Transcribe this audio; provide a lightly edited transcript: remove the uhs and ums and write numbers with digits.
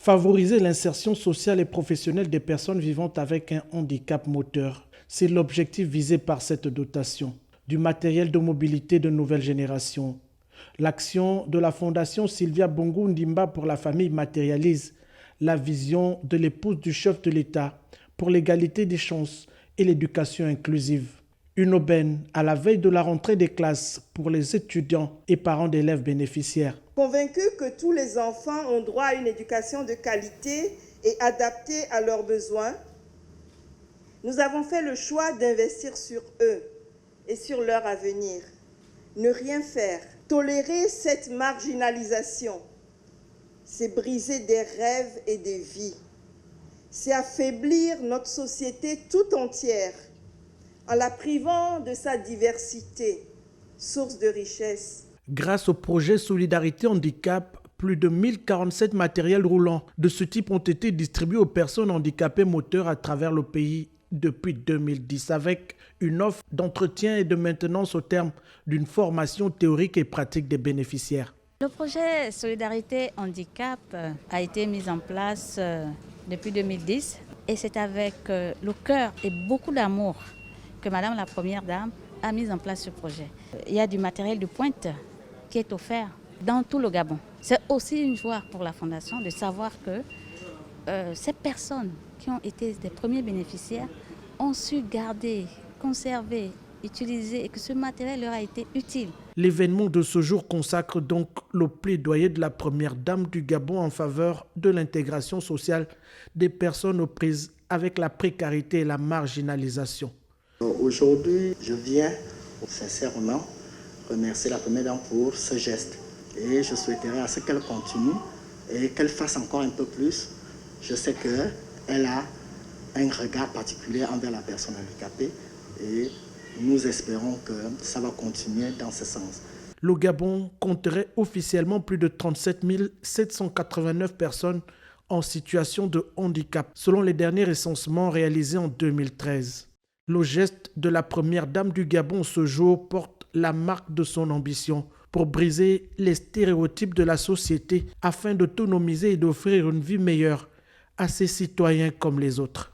Favoriser l'insertion sociale et professionnelle des personnes vivant avec un handicap moteur. C'est l'objectif visé par cette dotation. Du matériel de mobilité de nouvelle génération. L'action de la Fondation Sylvia Bongo Ndimba pour la famille matérialise la vision de l'épouse du chef de l'État pour l'égalité des chances et l'éducation inclusive. Une aubaine à la veille de la rentrée des classes pour les étudiants et parents d'élèves bénéficiaires. Convaincus que tous les enfants ont droit à une éducation de qualité et adaptée à leurs besoins, nous avons fait le choix d'investir sur eux et sur leur avenir. Ne rien faire, tolérer cette marginalisation, c'est briser des rêves et des vies. C'est affaiblir notre société tout entière en la privant de sa diversité, source de richesse. Grâce au projet Solidarité Handicap, plus de 1047 matériels roulants de ce type ont été distribués aux personnes handicapées moteurs à travers le pays depuis 2010, avec une offre d'entretien et de maintenance au terme d'une formation théorique et pratique des bénéficiaires. Le projet Solidarité Handicap a été mis en place depuis 2010 et c'est avec le cœur et beaucoup d'amour que Madame la Première Dame a mis en place ce projet. Il y a du matériel de pointe qui est offert dans tout le Gabon. C'est aussi une joie pour la Fondation de savoir que ces personnes qui ont été des premiers bénéficiaires ont su garder, conserver, utiliser et que ce matériel leur a été utile. L'événement de ce jour consacre donc le plaidoyer de la Première Dame du Gabon en faveur de l'intégration sociale des personnes aux prises avec la précarité et la marginalisation. Aujourd'hui, je viens sincèrement remercier la Première Dame pour ce geste. Et je souhaiterais à ce qu'elle continue et qu'elle fasse encore un peu plus. Je sais qu'elle a un regard particulier envers la personne handicapée et nous espérons que ça va continuer dans ce sens. Le Gabon compterait officiellement plus de 37 789 personnes en situation de handicap, selon les derniers recensements réalisés en 2013. Le geste de la Première Dame du Gabon ce jour porte la marque de son ambition pour briser les stéréotypes de la société afin d'autonomiser et d'offrir une vie meilleure à ses citoyens comme les autres.